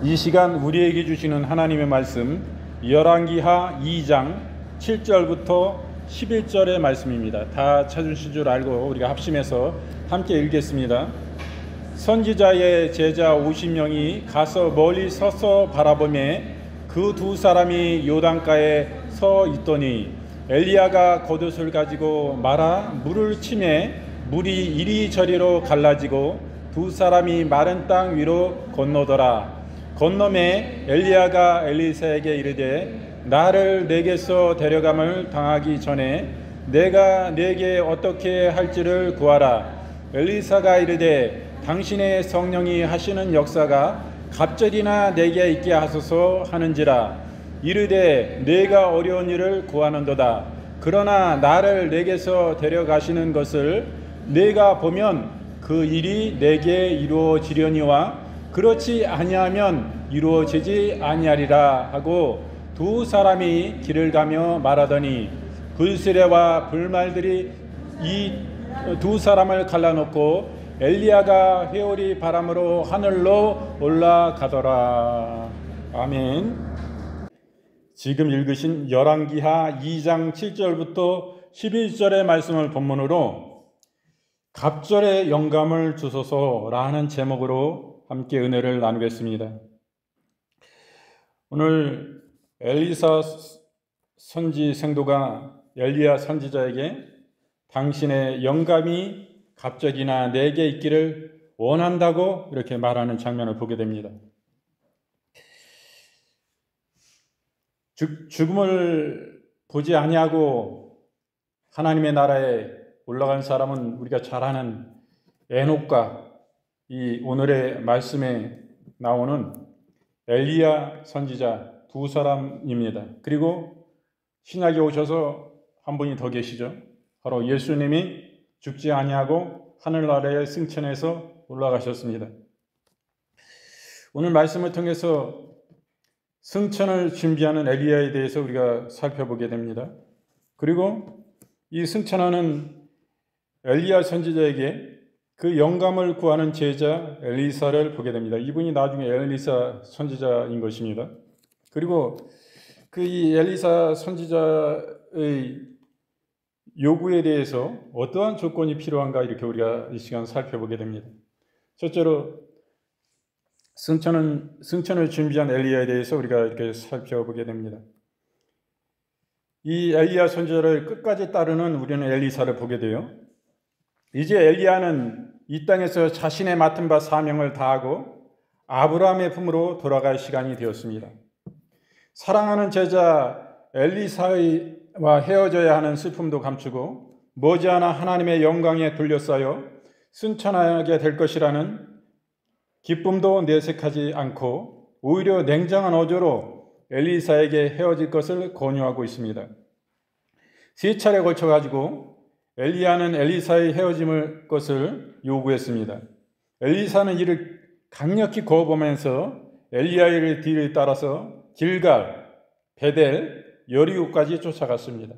이 시간 우리에게 주시는 하나님의 말씀 열왕기하 2장 7절부터 11절의 말씀입니다. 다 찾으실 줄 알고 우리가 합심해서 함께 읽겠습니다. 선지자의 제자 50명이 가서 멀리 서서 바라보매 그 두 사람이 요단가에 서 있더니 엘리야가 겉옷을 가지고 말아 물을 치매 물이 이리저리로 갈라지고 두 사람이 마른 땅 위로 건너더라. 건너매 엘리야가 엘리사에게 이르되 나를 내게서 데려감을 당하기 전에 내가 네게 어떻게 할지를 구하라. 엘리사가 이르되 당신의 성령이 하시는 역사가 갑절이나 내게 있게 하소서 하는지라. 이르되 내가 어려운 일을 구하는도다. 그러나 나를 내게서 데려가시는 것을 내가 보면 그 일이 내게 이루어지려니와 그렇지 아니하면 이루어지지 아니하리라 하고 두 사람이 길을 가며 말하더니 불수레와 불말들이 이 두 사람을 갈라놓고 엘리야가 회오리 바람으로 하늘로 올라가더라. 아멘. 지금 읽으신 열왕기하 2장 7절부터 11절의 말씀을 본문으로 갑절의 영감을 주소서라는 제목으로 함께 은혜를 나누겠습니다. 오늘 엘리사 선지 생도가 엘리야 선지자에게 당신의 영감이 갑절이나 내게 있기를 원한다고 이렇게 말하는 장면을 보게 됩니다. 죽음을 보지 아니하고 하나님의 나라에 올라간 사람은 우리가 잘 아는 에녹과 이 오늘의 말씀에 나오는 엘리야 선지자 두 사람입니다. 그리고 신약에 오셔서 한 분이 더 계시죠. 바로 예수님이 죽지 아니하고 하늘나라에 승천해서 올라가셨습니다. 오늘 말씀을 통해서 승천을 준비하는 엘리야에 대해서 우리가 살펴보게 됩니다. 그리고 이 승천하는 엘리야 선지자에게 그 영감을 구하는 제자 엘리사를 보게 됩니다. 이분이 나중에 엘리사 선지자인 것입니다. 그리고 그 이 엘리사 선지자의 요구에 대해서 어떠한 조건이 필요한가 이렇게 우리가 이 시간 살펴보게 됩니다. 첫째로 승천을 준비한 엘리야에 대해서 우리가 이렇게 살펴보게 됩니다. 이 엘리야 선지자를 끝까지 따르는 우리는 엘리사를 보게 돼요. 이제 엘리야는 이 땅에서 자신의 맡은 바 사명을 다하고 아브라함의 품으로 돌아갈 시간이 되었습니다. 사랑하는 제자 엘리사와 헤어져야 하는 슬픔도 감추고 머지않아 하나님의 영광에 둘러싸여 승천하게 될 것이라는 기쁨도 내색하지 않고 오히려 냉정한 어조로 엘리사에게 헤어질 것을 권유하고 있습니다. 세 차례 걸쳐가지고 엘리야는 엘리사의 헤어짐을 것을 요구했습니다. 엘리사는 이를 강력히 거부하면서 엘리야의 뒤를 따라서 길갈, 베델, 여리고까지 쫓아갔습니다.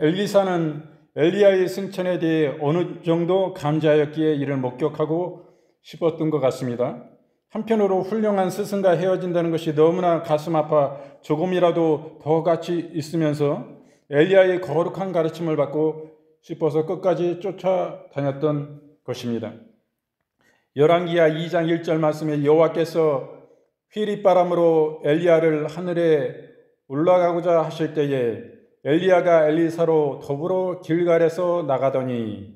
엘리사는 엘리야의 승천에 대해 어느 정도 감지하였기에 이를 목격하고 싶었던 것 같습니다. 한편으로 훌륭한 스승과 헤어진다는 것이 너무나 가슴 아파 조금이라도 더 같이 있으면서 엘리야의 거룩한 가르침을 받고 싶어서 끝까지 쫓아다녔던 것입니다. 열왕기하 2장 1절 말씀에 여호와께서 휘릿바람으로 엘리야를 하늘에 올라가고자 하실 때에 엘리야가 엘리사로 더불어 길갈에서 나가더니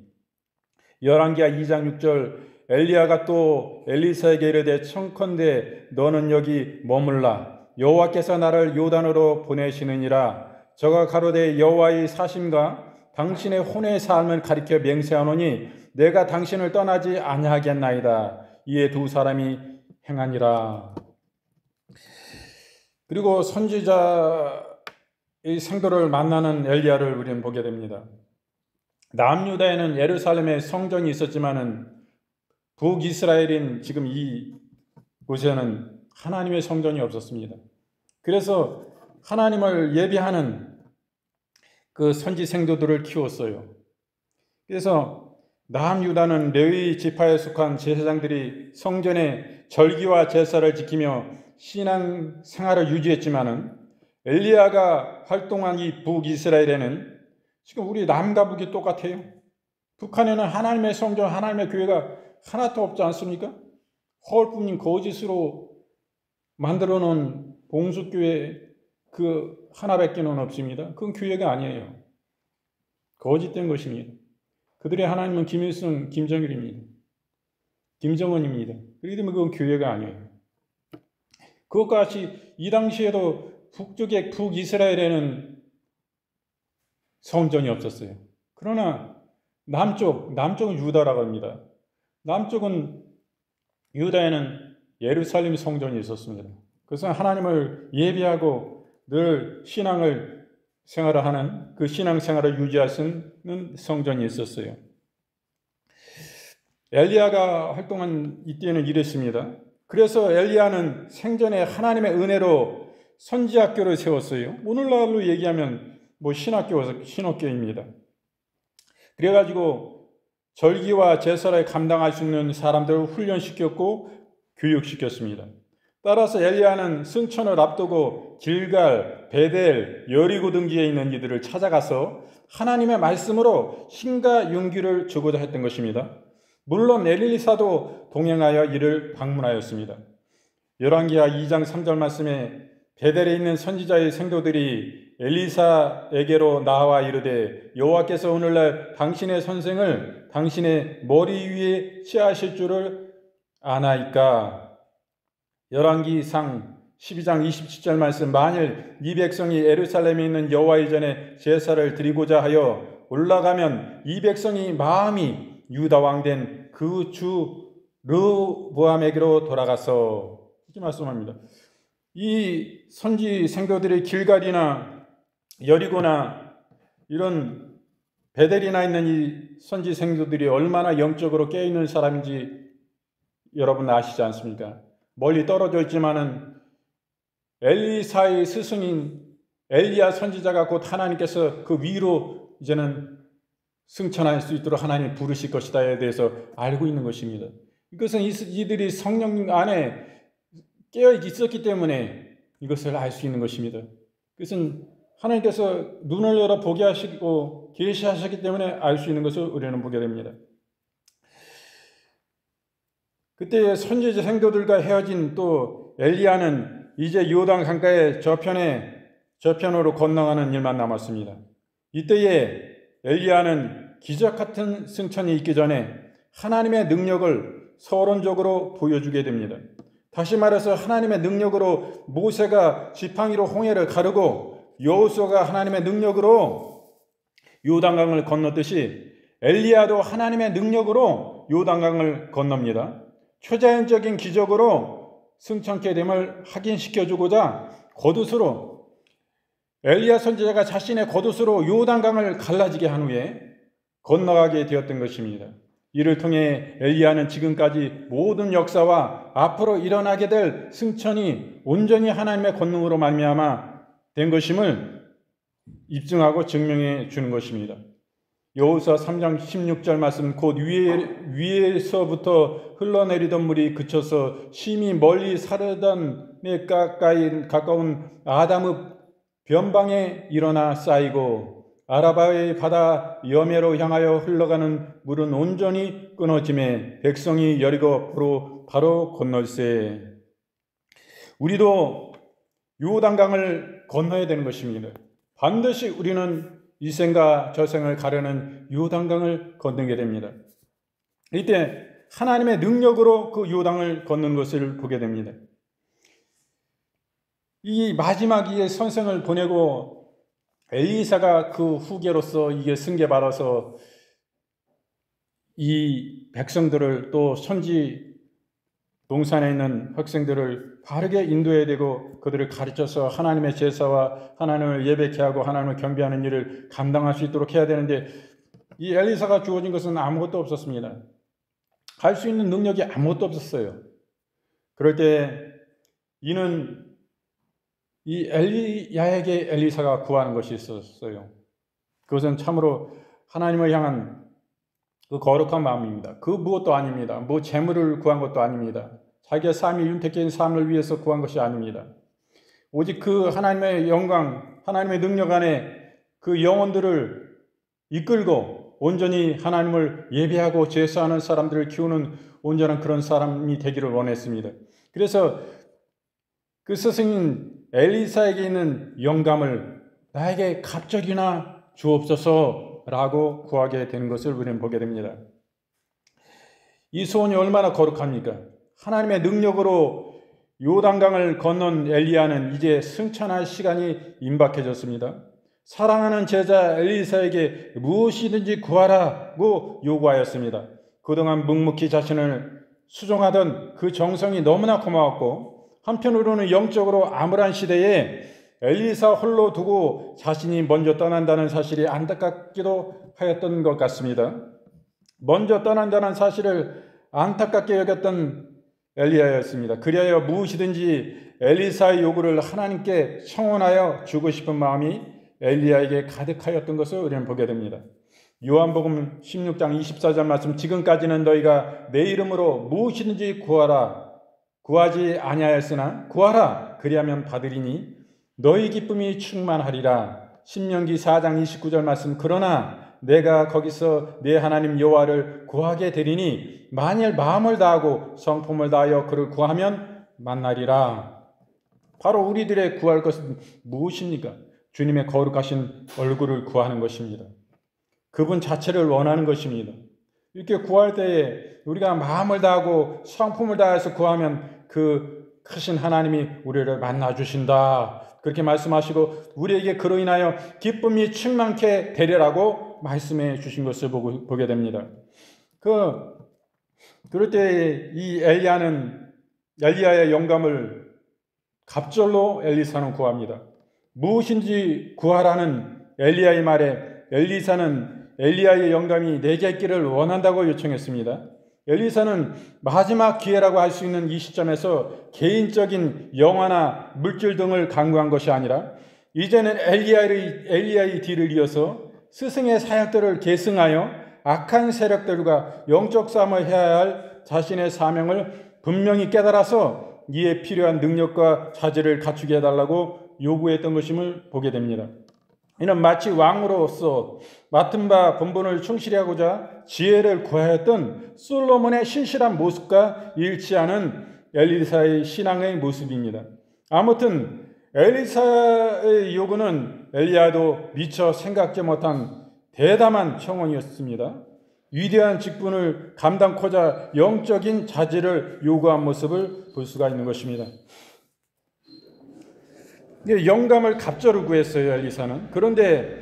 열왕기하 2장 6절 엘리야가 또 엘리사에게 이르되 청컨대 너는 여기 머물라 여호와께서 나를 요단으로 보내시느니라 저가 가로되 여호와의 사심과 당신의 혼의 삶을 가리켜 맹세하노니 내가 당신을 떠나지 아니하겠나이다. 이에 두 사람이 행하니라. 그리고 선지자의 생도를 만나는 엘리야를 우리는 보게 됩니다. 남유다에는 예루살렘에 성전이 있었지만은 북이스라엘인 지금 이 곳에는 하나님의 성전이 없었습니다. 그래서 하나님을 예배하는 그 선지 생도들을 키웠어요. 그래서 남유다는 레위 지파에 속한 제사장들이 성전에 절기와 제사를 지키며 신앙 생활을 유지했지만은 엘리야가 활동한 이 북이스라엘에는 지금 우리 남과 북이 똑같아요. 북한에는 하나님의 성전, 하나님의 교회가 하나도 없지 않습니까? 허울뿐인 거짓으로 만들어 놓은 봉수교회 그 하나밖에는 없습니다. 그건 교회가 아니에요. 거짓된 것입니다. 그들의 하나님은 김일성, 김정일입니다. 김정은입니다. 그렇기 때문에 그건 교회가 아니에요. 그것과 같이 이 당시에도 북쪽의 북이스라엘에는 성전이 없었어요. 그러나 남쪽은 유다라고 합니다. 남쪽은 유다에는 예루살렘 성전이 있었습니다. 그래서 하나님을 예배하고 늘 신앙을 생활을 하는 그 신앙 생활을 유지할 수 있는 성전이 있었어요. 엘리야가 활동한 이때는 이랬습니다. 그래서 엘리야는 생전에 하나님의 은혜로 선지학교를 세웠어요. 오늘날로 얘기하면 신학교입니다. 그래가지고 절기와 제사를 감당할 수 있는 사람들을 훈련시켰고 교육시켰습니다. 따라서 엘리야는 승천을 앞두고 길갈, 베델, 여리고 등지에 있는 이들을 찾아가서 하나님의 말씀으로 힘과 용기를 주고자 했던 것입니다. 물론 엘리사도 동행하여 이를 방문하였습니다. 열왕기하 2장 3절 말씀에 베델에 있는 선지자의 생도들이 엘리사에게로 나와 이르되 여호와께서 오늘날 당신의 선생을 당신의 머리 위에 취하실 줄을 아나이까. 열왕기상 12장 27절 말씀 만일 이 백성이 예루살렘에 있는 여호와의 전에 제사를 드리고자 하여 올라가면 이 백성이 마음이 유다 왕된 그 주 르보암에게로 돌아가서 이렇게 말씀합니다. 이 선지 생도들이 길갈이나 여리고나 이런 베델이나 있는 이 선지 생도들이 얼마나 영적으로 깨어있는 사람인지 여러분 아시지 않습니까? 멀리 떨어져 있지만은 엘리사의 스승인 엘리야 선지자가 곧 하나님께서 그 위로 이제는 승천할 수 있도록 하나님이 부르실 것이다에 대해서 알고 있는 것입니다. 이것은 이들이 성령 안에 깨어 있었기 때문에 이것을 알 수 있는 것입니다. 그것은 하나님께서 눈을 열어 보게 하시고 계시하셨기 때문에 알 수 있는 것을 우리는 보게 됩니다. 그때 선지자 생도들과 헤어진 또 엘리야는 이제 요단 강가의 저편으로 건너가는 일만 남았습니다. 이때에 엘리야는 기적 같은 승천이 있기 전에 하나님의 능력을 서론적으로 보여주게 됩니다. 다시 말해서 하나님의 능력으로 모세가 지팡이로 홍해를 가르고 여호수아가 하나님의 능력으로 요단강을 건넜듯이 엘리야도 하나님의 능력으로 요단강을 건넙니다. 초자연적인 기적으로 승천케 됨을 확인시켜주고자 겉옷으로 엘리야 선지자가 자신의 겉옷으로 요단강을 갈라지게 한 후에 건너가게 되었던 것입니다. 이를 통해 엘리야는 지금까지 모든 역사와 앞으로 일어나게 될 승천이 온전히 하나님의 권능으로 말미암아 된 것임을 입증하고 증명해 주는 것입니다. 여호수아 3장 16절 말씀 곧 위에서부터 흘러내리던 물이 그쳐서 심히 멀리 사르단에 가까운 아담읍 변방에 일어나 쌓이고 아라바의 바다 여매로 향하여 흘러가는 물은 온전히 끊어짐에 백성이 여리고로 바로 건널세. 우리도 요단강을 건너야 되는 것입니다. 반드시 우리는 이 생과 저 생을 가려는 요단강을 건너게 됩니다. 이때 하나님의 능력으로 그 요단을 걷는 것을 보게 됩니다. 이 마지막 이의 선생을 보내고 엘리사가 그 후계로서 이게 승계받아서 이 백성들을 또 선지 동산에 있는 학생들을 바르게 인도해야 되고 그들을 가르쳐서 하나님의 제사와 하나님을 예배케 하고 하나님을 경배하는 일을 감당할 수 있도록 해야 되는데 이 엘리사가 주어진 것은 아무것도 없었습니다. 할 수 있는 능력이 아무것도 없었어요. 그럴 때 이는 이 엘리야에게 엘리사가 구하는 것이 있었어요. 그것은 참으로 하나님을 향한 그 거룩한 마음입니다. 그 무엇도 아닙니다. 뭐 재물을 구한 것도 아닙니다. 자기의 삶이 윤택한 삶을 위해서 구한 것이 아닙니다. 오직 그 하나님의 영광, 하나님의 능력 안에 그 영혼들을 이끌고 온전히 하나님을 예배하고 제사하는 사람들을 키우는 온전한 그런 사람이 되기를 원했습니다. 그래서 그 스승인 엘리사에게 있는 영감을 나에게 갑절이나 주옵소서라고 구하게 되는 것을 우리는 보게 됩니다. 이 소원이 얼마나 거룩합니까? 하나님의 능력으로 요단강을 건넌 엘리야는 이제 승천할 시간이 임박해졌습니다. 사랑하는 제자 엘리사에게 무엇이든지 구하라고 요구하였습니다. 그동안 묵묵히 자신을 수종하던 그 정성이 너무나 고마웠고, 한편으로는 영적으로 암울한 시대에 엘리사 홀로 두고 자신이 먼저 떠난다는 사실이 안타깝기도 하였던 것 같습니다. 먼저 떠난다는 사실을 안타깝게 여겼던 엘리야였습니다. 그리하여 무엇이든지 엘리사의 요구를 하나님께 청원하여 주고 싶은 마음이 엘리야에게 가득하였던 것을 우리는 보게 됩니다. 요한복음 16장 24절 말씀, 지금까지는 너희가 내 이름으로 무엇이든지 구하지 아니하였으나 구하라 그리하면 받으리니 너희 기쁨이 충만하리라. 신명기 4장 29절 말씀, 그러나 내가 거기서 내 하나님 여호와를 구하게 되리니 만일 마음을 다하고 성품을 다하여 그를 구하면 만나리라. 바로 우리들의 구할 것은 무엇입니까? 주님의 거룩하신 얼굴을 구하는 것입니다. 그분 자체를 원하는 것입니다. 이렇게 구할 때에 우리가 마음을 다하고 성품을 다해서 구하면 그 크신 하나님이 우리를 만나주신다. 그렇게 말씀하시고 우리에게 그로 인하여 기쁨이 충만케 되리라고 말씀해 주신 것을 보게 됩니다. 그럴 때 이 엘리야의 영감을 갑절로 엘리사는 구합니다. 무엇인지 구하라는 엘리야의 말에 엘리사는 엘리야의 영감이 내게 있기를 원한다고 요청했습니다. 엘리사는 마지막 기회라고 할 수 있는 이 시점에서 개인적인 영화나 물질 등을 강구한 것이 아니라 이제는 엘리야의 뒤를 이어서 스승의 사역들을 계승하여 악한 세력들과 영적 싸움을 해야 할 자신의 사명을 분명히 깨달아서 이에 필요한 능력과 자질을 갖추게 해달라고 요구했던 것임을 보게 됩니다. 이는 마치 왕으로서 맡은 바 본분을 충실히 하고자 지혜를 구하였던 솔로몬의 신실한 모습과 일치하는 엘리사의 신앙의 모습입니다. 아무튼 엘리사의 요구는 엘리야도 미처 생각지 못한 대담한 청원이었습니다. 위대한 직분을 감당코자 영적인 자질을 요구한 모습을 볼 수가 있는 것입니다. 영감을 갑절로 구했어요, 엘리사는. 그런데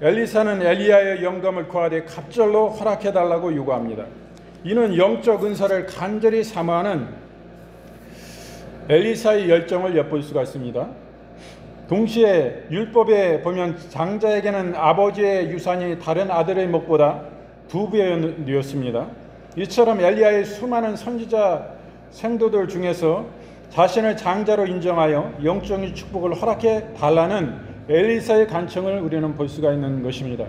엘리사는 엘리야의 영감을 구하되 갑절로 허락해달라고 요구합니다. 이는 영적 은사를 간절히 사모하는 엘리사의 열정을 엿볼 수가 있습니다. 동시에 율법에 보면 장자에게는 아버지의 유산이 다른 아들의 몫보다 2배였습니다. 이처럼 엘리야의 수많은 선지자 생도들 중에서 자신을 장자로 인정하여 영적인 축복을 허락해 달라는 엘리사의 간청을 우리는 볼 수가 있는 것입니다.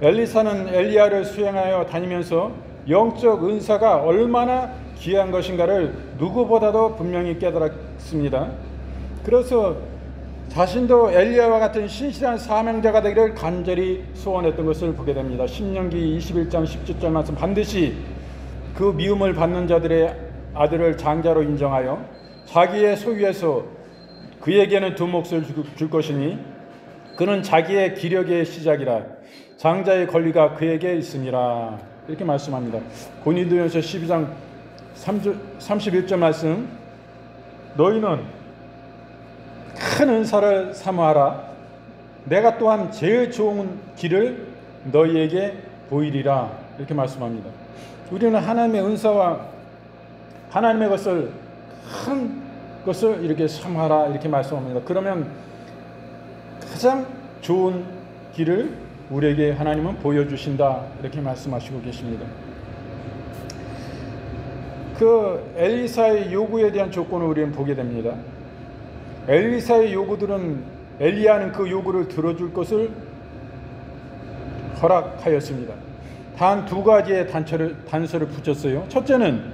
엘리사는 엘리야를 수행하여 다니면서 영적 은사가 얼마나 귀한 것인가를 누구보다도 분명히 깨달았습니다. 그래서 자신도 엘리야와 같은 신실한 사명자가 되기를 간절히 소원했던 것을 보게 됩니다. 신명기 21장 17절 말씀, 반드시 그 미움을 받는 자들의 아들을 장자로 인정하여 자기의 소유에서 그에게는 2몫을 줄 것이니 그는 자기의 기력의 시작이라 장자의 권리가 그에게 있음이라. 이렇게 말씀합니다. 고린도전서 12장 31절 말씀, 너희는 큰 은사를 사모하라. 내가 또한 제일 좋은 길을 너희에게 보이리라. 이렇게 말씀합니다. 우리는 하나님의 은사와 하나님의 것을 큰 것을 이렇게 사모하라 이렇게 말씀합니다. 그러면 가장 좋은 길을 우리에게 하나님은 보여주신다 이렇게 말씀하시고 계십니다. 그 엘리사의 요구에 대한 조건을 우리는 보게 됩니다. 엘리사의 요구들은 엘리야는 그 요구를 들어줄 것을 허락하였습니다. 단 2가지의 단서를 붙였어요. 첫째는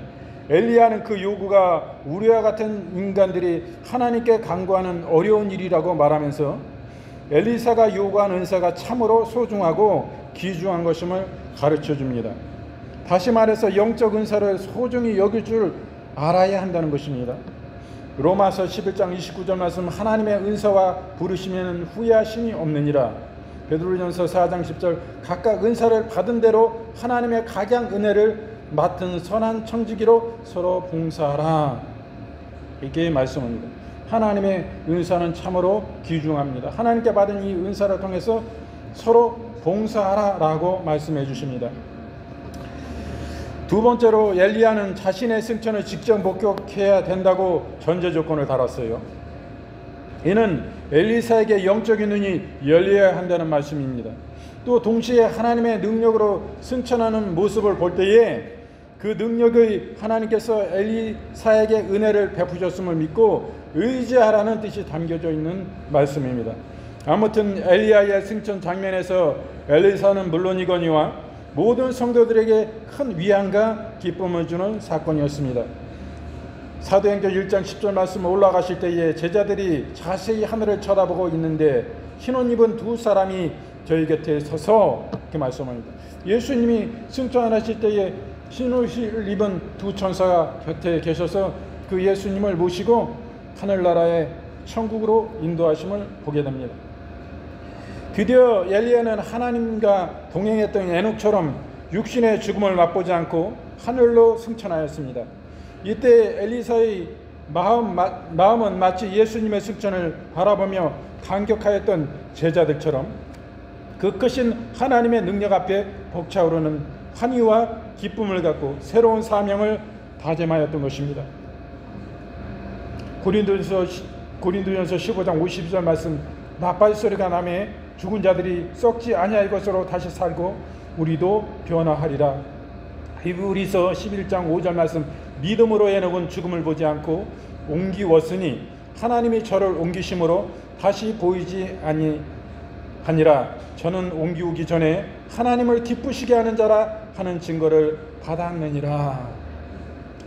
엘리야는 그 요구가 우리와 같은 인간들이 하나님께 간구하는 어려운 일이라고 말하면서 엘리사가 요구한 은사가 참으로 소중하고 귀중한 것임을 가르쳐 줍니다. 다시 말해서 영적 은사를 소중히 여길 줄 알아야 한다는 것입니다. 로마서 11장 29절 말씀, 하나님의 은사와 부르시면 후회하심이 없느니라. 베드로전서 4장 10절, 각각 은사를 받은 대로 하나님의 각양 은혜를 맡은 선한 청지기로 서로 봉사하라. 이게 말씀입니다. 하나님의 은사는 참으로 귀중합니다. 하나님께 받은 이 은사를 통해서 서로 봉사하라라고 말씀해 주십니다. 두 번째로 엘리야는 자신의 승천을 직접 목격해야 된다고 전제 조건을 달았어요. 이는 엘리사에게 영적인 눈이 열려야 한다는 말씀입니다. 또 동시에 하나님의 능력으로 승천하는 모습을 볼 때에 그 능력의 하나님께서 엘리사에게 은혜를 베푸셨음을 믿고 의지하라는 뜻이 담겨져 있는 말씀입니다. 아무튼 엘리야의 승천 장면에서 엘리사는 물론이거니와 모든 성도들에게 큰 위안과 기쁨을 주는 사건이었습니다. 사도행전 1장 10절 말씀, 올라가실 때에 제자들이 자세히 하늘을 쳐다보고 있는데 흰옷 입은 두 사람이 저희 곁에 서서, 이렇게 말씀합니다. 예수님이 승천하실 때에 흰옷을 입은 두 천사가 곁에 계셔서 그 예수님을 모시고 하늘나라의 천국으로 인도하심을 보게 됩니다. 드디어 엘리야는 하나님과 동행했던 에녹처럼 육신의 죽음을 맛보지 않고 하늘로 승천하였습니다. 이때 엘리사의 마음은 마치 예수님의 승천을 바라보며 감격하였던 제자들처럼 그 크신 하나님의 능력 앞에 벅차오르는 환희와 기쁨을 갖고 새로운 사명을 다짐하였던 것입니다. 고린도전서 15장 52절 말씀, 나팔 소리가 나매 죽은 자들이 썩지 아니할 것으로 다시 살고 우리도 변화하리라. 히브리서 11장 5절 말씀, 믿음으로 에녹은 죽음을 보지 않고 옮기웠으니 하나님이 저를 옮기심으로 다시 보이지 아니하니라. 저는 옮기우기 전에 하나님을 기쁘시게 하는 자라 하는 증거를 받았느니라.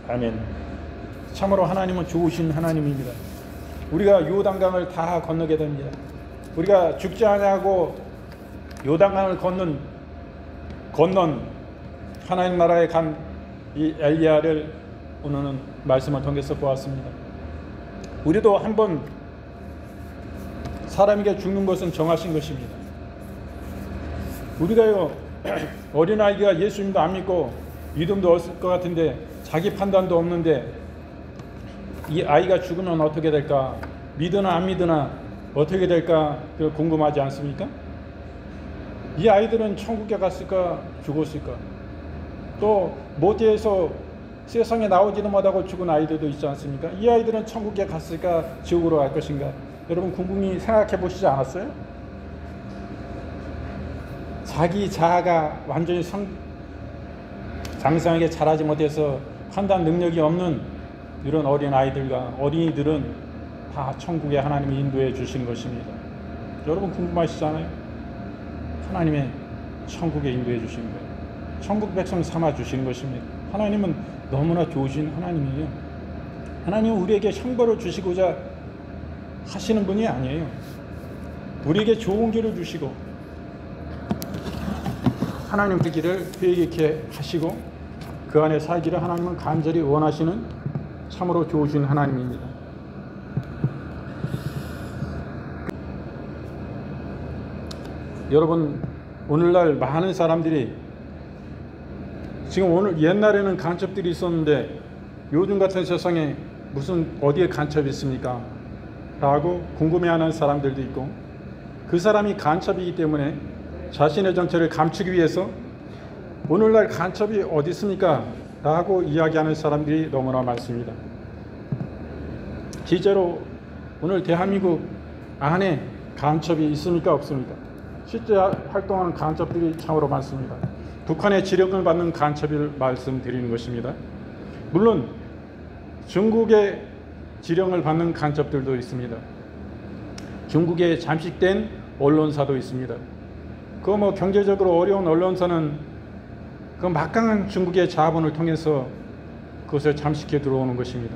아멘. 참으로 하나님은 좋으신 하나님입니다. 우리가 요단강을 다 건너게 됩니다. 우리가 죽지 아니하고 요단강을 건넌 하나님 나라에 간 이 엘리야를 오늘은 말씀을 통해서 보았습니다. 우리도 한번 사람에게 죽는 것은 정하신 것입니다. 우리가요, 어린아이가 예수님도 안 믿고 믿음도 없을 것 같은데 자기 판단도 없는데 이 아이가 죽으면 어떻게 될까, 믿으나 안 믿으나 어떻게 될까 궁금하지 않습니까? 이 아이들은 천국에 갔을까 죽었을까, 또 모태에서 세상에 나오지도 못하고 죽은 아이들도 있지 않습니까? 이 아이들은 천국에 갔을까 지옥으로 갈 것인가, 여러분 궁금히 생각해 보시지 않았어요? 자기 자아가 완전히 장성하게 자라지 못해서 판단 능력이 없는 이런 어린 아이들과 어린이들은 다 천국에 하나님이 인도해 주시는 것입니다. 여러분 궁금하시잖아요? 하나님의 천국에 인도해 주시는 거예요. 천국 백성 삼아 주시는 것입니다. 하나님은 너무나 좋으신 하나님이에요. 하나님은 우리에게 형벌을 주시고자 하시는 분이 아니에요. 우리에게 좋은 길을 주시고 하나님 그 길을 회개케 하시고 그 안에 살기를 하나님은 간절히 원하시는 참으로 좋으신 하나님입니다. 여러분, 오늘날 많은 사람들이 지금 오늘 옛날에는 간첩들이 있었는데 요즘 같은 세상에 무슨 어디에 간첩이 있습니까? 라고 궁금해하는 사람들도 있고, 그 사람이 간첩이기 때문에 자신의 정체를 감추기 위해서 오늘날 간첩이 어디 있습니까? 라고 이야기하는 사람들이 너무나 많습니다. 실제로 오늘 대한민국 안에 간첩이 있습니까? 없습니까? 실제 활동하는 간첩들이 참으로 많습니다. 북한의 지령을 받는 간첩을 말씀드리는 것입니다. 물론 중국의 지령을 받는 간첩들도 있습니다. 중국에 잠식된 언론사도 있습니다. 그 뭐 경제적으로 어려운 언론사는 그 막강한 중국의 자본을 통해서 그것을 잠식해 들어오는 것입니다.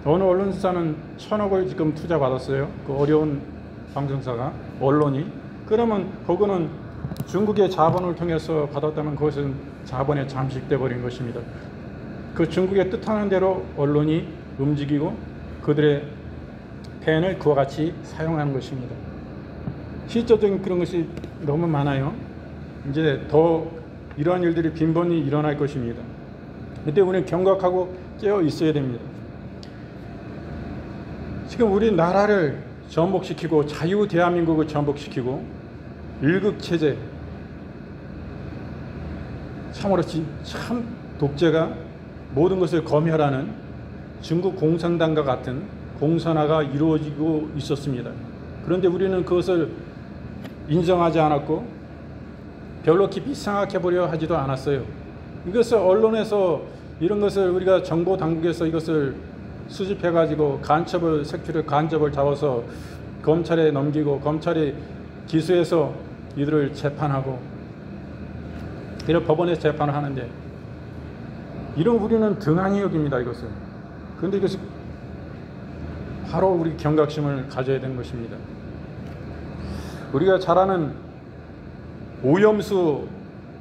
어느 언론사는 1,000억을 지금 투자 받았어요. 그 어려운 방송사가, 언론이. 그러면 그거는 중국의 자본을 통해서 받았다면 그것은 자본에 잠식돼 버린 것입니다. 그 중국의 뜻하는 대로 언론이 움직이고 그들의 펜을 그와 같이 사용하는 것입니다. 실질적인 그런 것이 너무 많아요. 이제 더 이러한 일들이 빈번히 일어날 것입니다. 그때 우리는 경각하고 깨어 있어야 됩니다. 지금 우리 나라를 전복시키고 자유 대한민국을 전복시키고 일극체제, 참으로 참 독재가 모든 것을 검열하는 중국 공산당과 같은 공산화가 이루어지고 있었습니다. 그런데 우리는 그것을 인정하지 않았고 별로 깊이 생각해 보려 하지도 않았어요. 이것을 언론에서 이런 것을 우리가 정보 당국에서 이것을 수집해 가지고 간첩을 색출해 간접을 잡아서 검찰에 넘기고 검찰이 기소해서 이들을 재판하고 그리고 법원에서 재판을 하는데 이런 우리는 등한히 여깁니다. 이것을. 그런데 이것이 바로 우리 경각심을 가져야 되는 것입니다. 우리가 잘 아는 오염수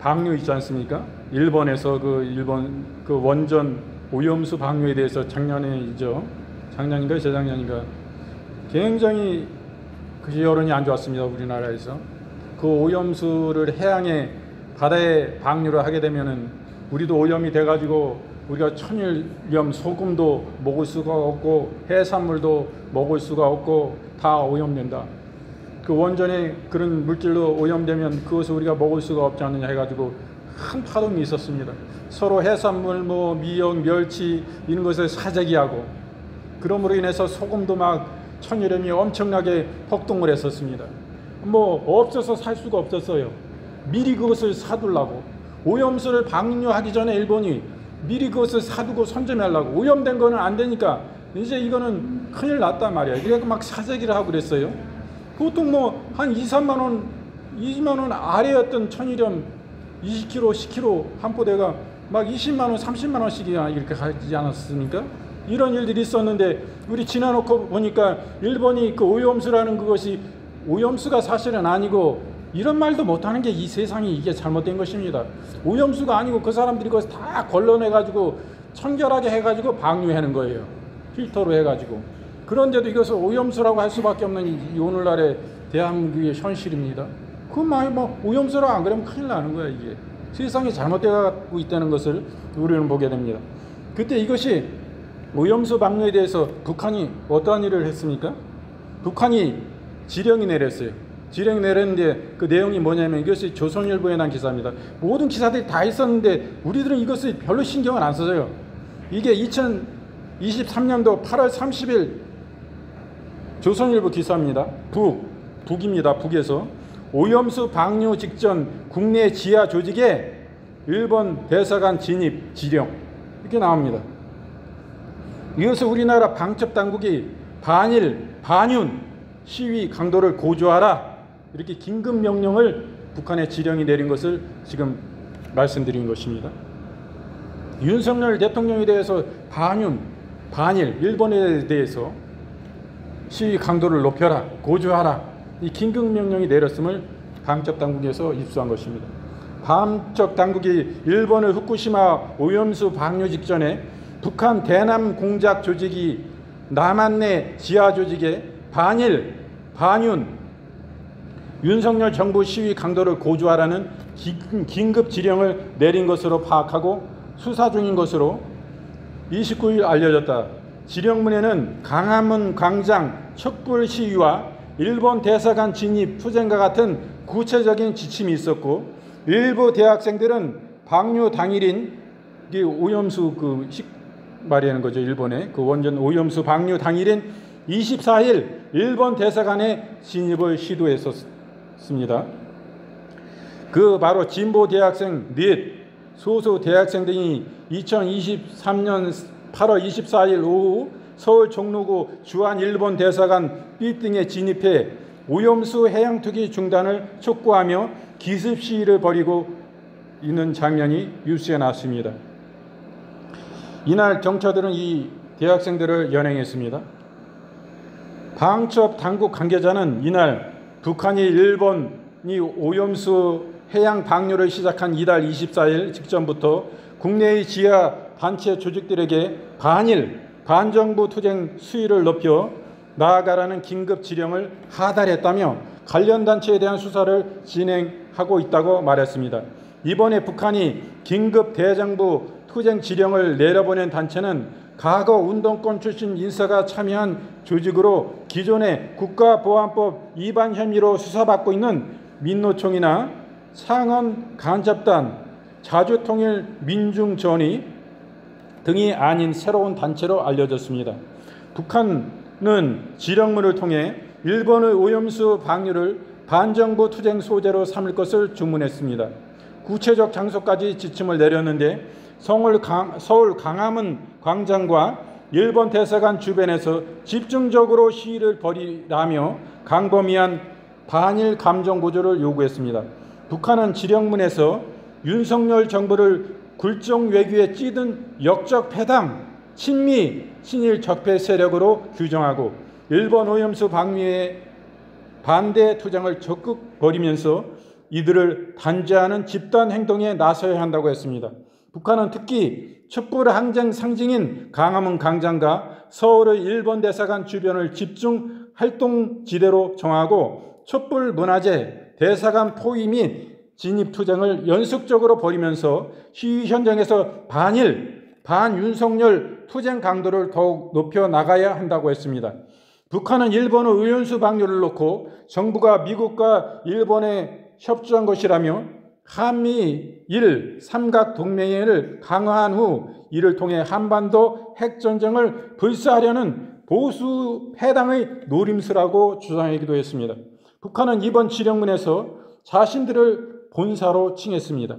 방류 있지 않습니까? 일본에서 일본 원전 오염수 방류에 대해서 작년인가 재작년인가 굉장히 그 여론이 안 좋았습니다. 우리나라에서 그 오염수를 해양에 바다에 방류를 하게 되면은 우리도 오염이 돼가지고 우리가 천일염 소금도 먹을 수가 없고 해산물도 먹을 수가 없고 다 오염된다. 그 원전에 그런 물질로 오염되면 그것을 우리가 먹을 수가 없지 않느냐 해가지고 큰 파동이 있었습니다. 서로 해산물, 미역, 멸치 이런 것을 사재기하고 그러므로 인해서 소금도 막 천일염이 엄청나게 폭동을 했었습니다. 없어서 살 수가 없었어요. 미리 그것을 사두려고 오염수를 방류하기 전에 일본이 미리 그것을 사두고 선점하려고 오염된 거는 안 되니까 이제 이거는 큰일 났단 말이에요. 그래서 막 사재기를 하고 그랬어요. 보통 한 2, 3만 원, 2만 원 아래였던 천일염 20kg, 10kg 한 포대가 막 20만 원, 30만 원씩이나 이렇게 가지 않았습니까? 이런 일들이 있었는데 우리 지나놓고 보니까 일본이 그 오염수라는 그것이 오염수가 사실은 아니고 이런 말도 못하는 게 이 세상이 이게 잘못된 것입니다. 오염수가 아니고 그 사람들이 그것을 다 걸러내가지고 청결하게 해가지고 방류하는 거예요. 필터로 해가지고. 그런데도 이것을 오염수라고 할 수밖에 없는 이 오늘날의 대한민국의 현실입니다. 그 많이 오염수라고 안 그러면 큰일 나는 거야. 이게 세상이 잘못되고 있다는 것을 우리는 보게 됩니다. 그때 이것이 오염수 방류에 대해서 북한이 어떠한 일을 했습니까? 북한이 지령이 내렸어요. 지령이 내렸는데 그 내용이 뭐냐면 이것이 조선일보에 난 기사입니다. 모든 기사들이 다 있었는데 우리들은 이것을 별로 신경을 안 써요. 이게 2023년도 8월 30일 조선일보 기사입니다. 북입니다. 북에서 오염수 방류 직전 국내 지하 조직에 일본 대사관 진입 지령 이렇게 나옵니다. 이것을 우리나라 방첩당국이 반윤 시위 강도를 고조하라 이렇게 긴급명령을 북한의 지령이 내린 것을 지금 말씀드린 것입니다. 윤석열 대통령에 대해서 반일 일본에 대해서 시위 강도를 높여라 고조하라 이 긴급명령이 내렸음을 방첩당국에서 입수한 것입니다. 방첩당국이 일본의 후쿠시마 오염수 방류 직전에 북한 대남 공작 조직이 남한 내 지하 조직에 반윤 윤석열 정부 시위 강도를 고조하라는 긴급 지령을 내린 것으로 파악하고 수사 중인 것으로 29일 알려졌다. 지령문에는 강화문 광장 촛불 시위와 일본 대사관 진입 투쟁과 같은 구체적인 지침이 있었고 일부 대학생들은 방류 당일인 이게 오염수 말이라는 거죠. 일본의 그 원전 오염수 방류 당일인 24일 일본 대사관에 진입을 시도했었습니다. 그 바로 진보 대학생 넷 소수 대학생 등이 2023년 8월 24일 오후 서울 종로구 주한 일본 대사관 빌딩에 진입해 오염수 해양 투기 중단을 촉구하며 기습 시위를 벌이고 있는 장면이 뉴스에 나왔습니다. 이날 경찰들은 이 대학생들을 연행했습니다. 방첩 당국 관계자는 이날 북한이 일본이 오염수 해양 방류를 시작한 이달 24일 직전부터 국내의 지하 단체 조직들에게 반정부 투쟁 수위를 높여 나아가라는 긴급 지령을 하달했다며 관련 단체에 대한 수사를 진행하고 있다고 말했습니다. 이번에 북한이 긴급 대정부 투쟁 지령을 내려보낸 단체는 과거 운동권 출신 인사가 참여한 조직으로 기존의 국가보안법 위반 혐의로 수사받고 있는 민노총이나 상원 간접단, 자주통일민중전의 등이 아닌 새로운 단체로 알려졌습니다. 북한은 지령문을 통해 일본의 오염수 방류를 반정부 투쟁 소재로 삼을 것을 주문했습니다. 구체적 장소까지 지침을 내렸는데 서울 광화문 광장과 일본 대사관 주변에서 집중적으로 시위를 벌이라며 광범위한 반일 감정 고조를 요구했습니다. 북한은 지령문에서 윤석열 정부를 굴종 외교에 찌든 역적 패당, 친미, 친일 적폐 세력으로 규정하고 일본 오염수 방류에 반대 투쟁을 적극 벌이면서 이들을 단죄하는 집단 행동에 나서야 한다고 했습니다. 북한은 특히 촛불 항쟁 상징인 광화문 광장과 서울의 일본 대사관 주변을 집중 활동지대로 정하고 촛불 문화제, 대사관 포위 및 진입 투쟁을 연속적으로 벌이면서 시위 현장에서 반윤석열 투쟁 강도를 더욱 높여 나가야 한다고 했습니다. 북한은 일본의 오염수 방류를 놓고 정부가 미국과 일본에 협조한 것이라며 한미일 삼각동맹을 강화한 후 이를 통해 한반도 핵전쟁을 불사하려는 보수 패당의 노림수라고 주장하기도 했습니다. 북한은 이번 지령문에서 자신들을 본사로 칭했습니다.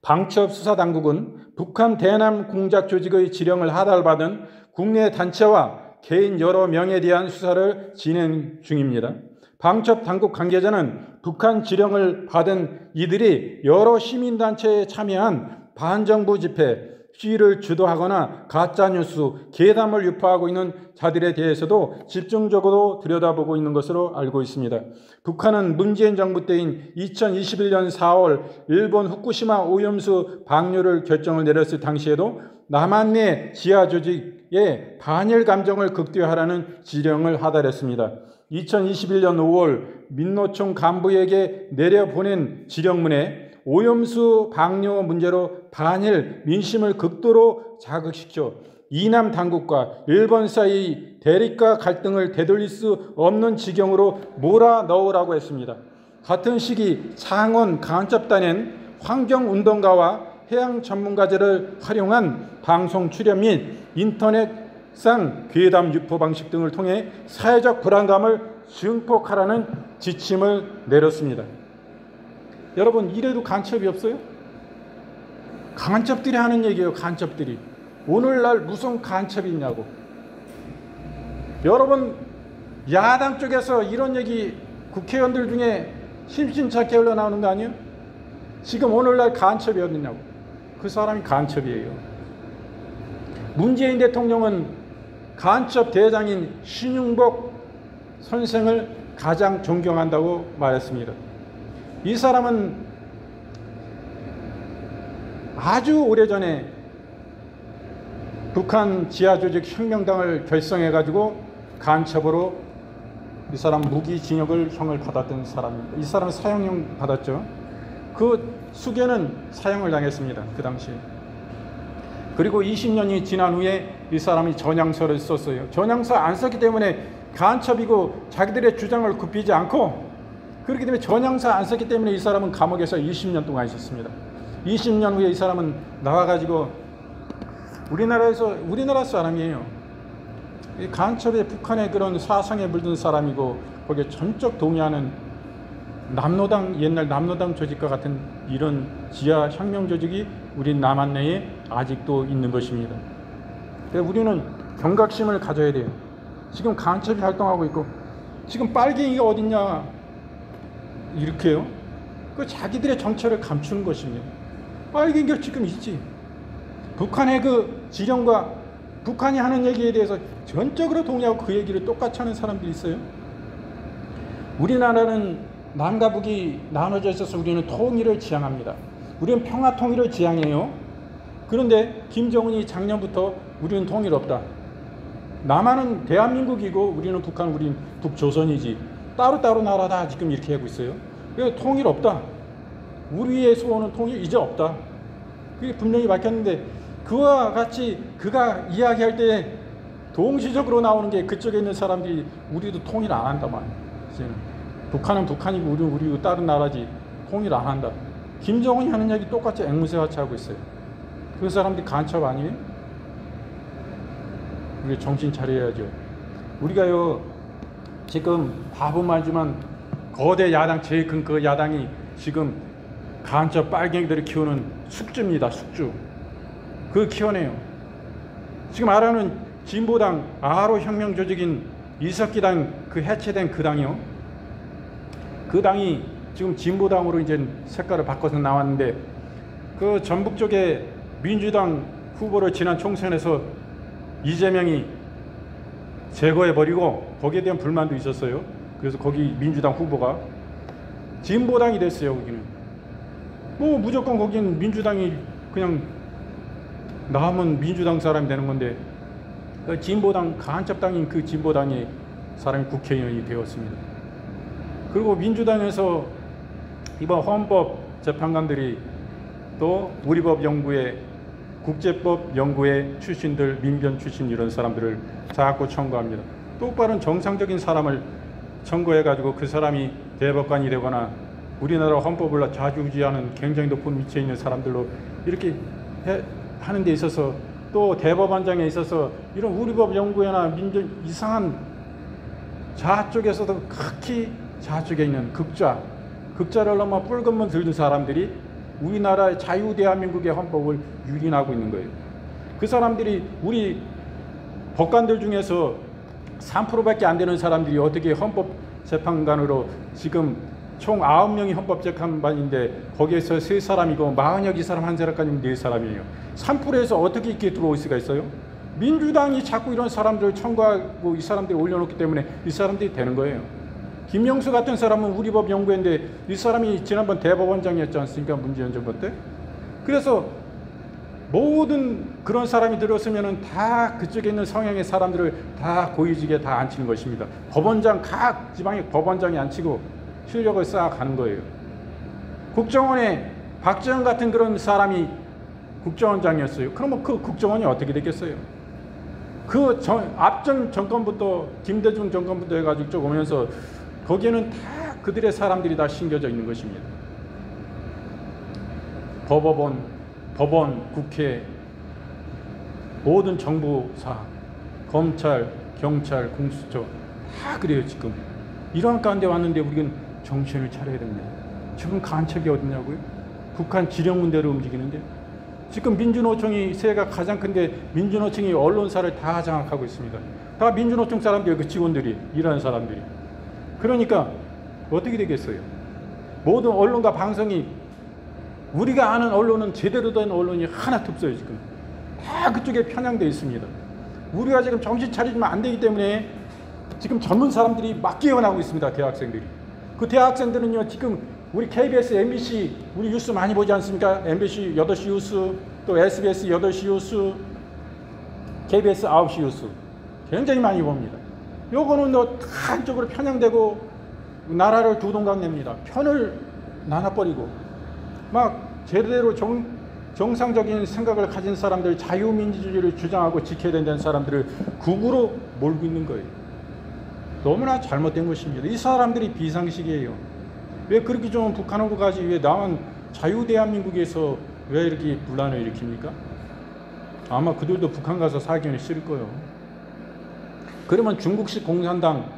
방첩 수사당국은 북한 대남 공작 조직의 지령을 하달받은 국내 단체와 개인 여러 명에 대한 수사를 진행 중입니다. 방첩 당국 관계자는 북한 지령을 받은 이들이 여러 시민단체에 참여한 반정부 집회, 시위를 주도하거나 가짜뉴스, 괴담을 유포하고 있는 자들에 대해서도 집중적으로 들여다보고 있는 것으로 알고 있습니다. 북한은 문재인 정부 때인 2021년 4월 일본 후쿠시마 오염수 방류를 결정을 내렸을 당시에도 남한 내 지하 조직의 반일 감정을 극대화하라는 지령을 하달했습니다. 2021년 5월 민노총 간부에게 내려보낸 지령문에 오염수 방류 문제로 반일 민심을 극도로 자극시켜 이남 당국과 일본 사이 대립과 갈등을 되돌릴 수 없는 지경으로 몰아넣으라고 했습니다. 같은 시기 창원 간첩단엔 환경운동가와 해양 전문가들을 활용한 방송 출연 및 인터넷상 괴담 유포 방식 등을 통해 사회적 불안감을 증폭하라는 지침을 내렸습니다. 여러분, 이래도 간첩이 없어요? 간첩들이 하는 얘기예요. 간첩들이. 오늘날 무슨 간첩이 있냐고. 여러분, 야당 쪽에서 이런 얘기 국회의원들 중에 심심찮게 흘러나오는 거 아니에요? 지금 오늘날 간첩이 어딨냐고. 그 사람이 간첩이에요. 문재인 대통령은 간첩 대장인 신윤복 선생을 가장 존경한다고 말했습니다. 이 사람은 아주 오래전에 북한 지하조직 혁명당을 결성해가지고 간첩으로 이 사람 무기징역형을 받았던 사람입니다. 이 사람은 사형형 받았죠. 그 수개는 사형을 당했습니다. 그 당시에. 그리고 20년이 지난 후에 이 사람이 전향서를 썼어요. 전향서 안 썼기 때문에 간첩이고 자기들의 주장을 굽히지 않고, 그렇기 때문에 전향서 안 썼기 때문에 이 사람은 감옥에서 20년 동안 있었습니다. 20년 후에 이 사람은 나와가지고 우리나라 사람이에요. 이 간첩의 북한의 그런 사상에 물든 사람이고 거기에 전적 동의하는 남노당, 옛날 남노당 조직과 같은 이런 지하 혁명 조직이 우리 남한 내에 아직도 있는 것입니다. 그래서 우리는 경각심을 가져야 돼요. 지금 간첩이 활동하고 있고, 지금 빨갱이가 어딨냐 이렇게요. 그 자기들의 정체를 감추는 것입니다. 빨갱이가 지금 있지. 북한의 그 지령과 북한이 하는 얘기에 대해서 전적으로 동의하고 그 얘기를 똑같이 하는 사람들이 있어요. 우리나라는 남과 북이 나눠져 있어서 우리는 통일을 지향합니다. 우리는 평화 통일을 지향해요. 그런데 김정은이 작년부터 우리는 통일 없다. 남한은 대한민국이고 우리는 북한, 우리는 북조선이지. 따로따로 나라다. 지금 이렇게 하고 있어요. 그래서 통일 없다. 우리의 소원은 통일 이제 없다. 그게 분명히 밝혔는데 그와 같이 그가 이야기할 때 동시적으로 나오는 게 그쪽에 있는 사람들이 우리도 통일 안 한다 말이에요. 북한은 북한이고 우리고 다른 나라지 통일 안 한다. 김정은이 하는 얘기 똑같이 앵무새같이 하고 있어요. 그 사람들이 간첩 아니에요? 우리 정신 차려야죠. 우리가요 지금 바보 말지만 거대 야당 제일 큰 그 야당이 지금 간첩 빨갱이들을 키우는 숙주입니다. 숙주. 그 키워내요. 지금 말하는 진보당 아로 혁명 조직인 이석기당 그 해체된 그 당이요. 그 당이 지금 진보당으로 이제 색깔을 바꿔서 나왔는데 그 전북 쪽에 민주당 후보를 지난 총선에서 이재명이 제거해버리고 거기에 대한 불만도 있었어요. 그래서 거기 민주당 후보가 진보당이 됐어요. 거기는 뭐 무조건 거기는 민주당이 그냥 나오면 민주당 사람이 되는 건데 그 진보당 간첩당인 그 진보당의 사람이 국회의원이 되었습니다. 그리고 민주당에서 이번 헌법 재판관들이 또 우리법 연구회, 국제법 연구회 출신들, 민변 출신 이런 사람들을 자꾸 청구합니다. 똑바른 정상적인 사람을 청구해가지고 그 사람이 대법관이 되거나 우리나라 헌법을 좌지우지하는 굉장히 높은 위치에 있는 사람들로 이렇게 하는 데 있어서 또 대법원장에 있어서 이런 우리법 연구회나 민변 이상한 좌쪽에서도 극히 좌쪽에 있는 극좌를 넘어 뿔건문 들는 사람들이 우리나라의 자유대한민국의 헌법을 유린하고 있는 거예요. 그 사람들이 우리 법관들 중에서 3%밖에 안 되는 사람들이 어떻게 헌법재판관으로 지금 총 9명이 헌법재판관인데 거기에서 3사람이고 40여 개 사람 한 사람까지는 4사람이에요. 3%에서 어떻게 이렇게 들어올 수가 있어요? 민주당이 자꾸 이런 사람들을 청구하고 이 사람들이 올려놓기 때문에 이 사람들이 되는 거예요. 김영수 같은 사람은 우리법 연구회인데 이 사람이 지난번 대법원장이었지 않습니까? 문재인 정부 때. 그래서 모든 그런 사람이 들었으면 다 그쪽에 있는 성향의 사람들을 다 고위직에 다 앉히는 것입니다. 법원장, 각 지방의 법원장이 앉히고 실력을 쌓아가는 거예요. 국정원에 박지원 같은 그런 사람이 국정원장이었어요. 그러면 그 국정원이 어떻게 됐겠어요? 그 앞전 정권부터 김대중 정권부터 해가지고 쭉 오면서 거기에는 다 그들의 사람들이 다 심겨져 있는 것입니다. 법원, 국회, 모든 정부사, 검찰, 경찰, 공수처 다 그래요. 지금 이런 가운데 왔는데 우리는 정신을 차려야 됩니다. 지금 간첩이 어디냐고요? 북한 지령문대로 움직이는데 지금 민주노총이 세가 가장 큰데 민주노총이 언론사를 다 장악하고 있습니다. 다 민주노총 사람들, 그 직원들이, 일하는 사람들이. 그러니까 어떻게 되겠어요? 모든 언론과 방송이 우리가 아는 언론은 제대로 된 언론이 하나도 없어요. 지금 다 그쪽에 편향되어 있습니다. 우리가 지금 정신 차리면 안 되기 때문에 지금 젊은 사람들이 막 깨어나고 있습니다. 대학생들이. 그 대학생들은요 지금 우리 KBS, MBC 우리 뉴스 많이 보지 않습니까? MBC 8시 뉴스, 또 SBS 8시 뉴스, KBS 9시 뉴스 굉장히 많이 봅니다. 요거는 다 한쪽으로 편향되고 나라를 두 동강 냅니다. 편을 나눠버리고 막 제대로 정상적인 생각을 가진 사람들, 자유민주주의를 주장하고 지켜야 된다는 사람들을 극으로 몰고 있는 거예요. 너무나 잘못된 것입니다. 이 사람들이 비상식이에요. 왜 그렇게 좀 북한하고 가지 왜 남한 자유대한민국에서 왜 이렇게 분란을 일으킵니까? 아마 그들도 북한 가서 살기는 싫을 거예요. 그러면 중국식 공산당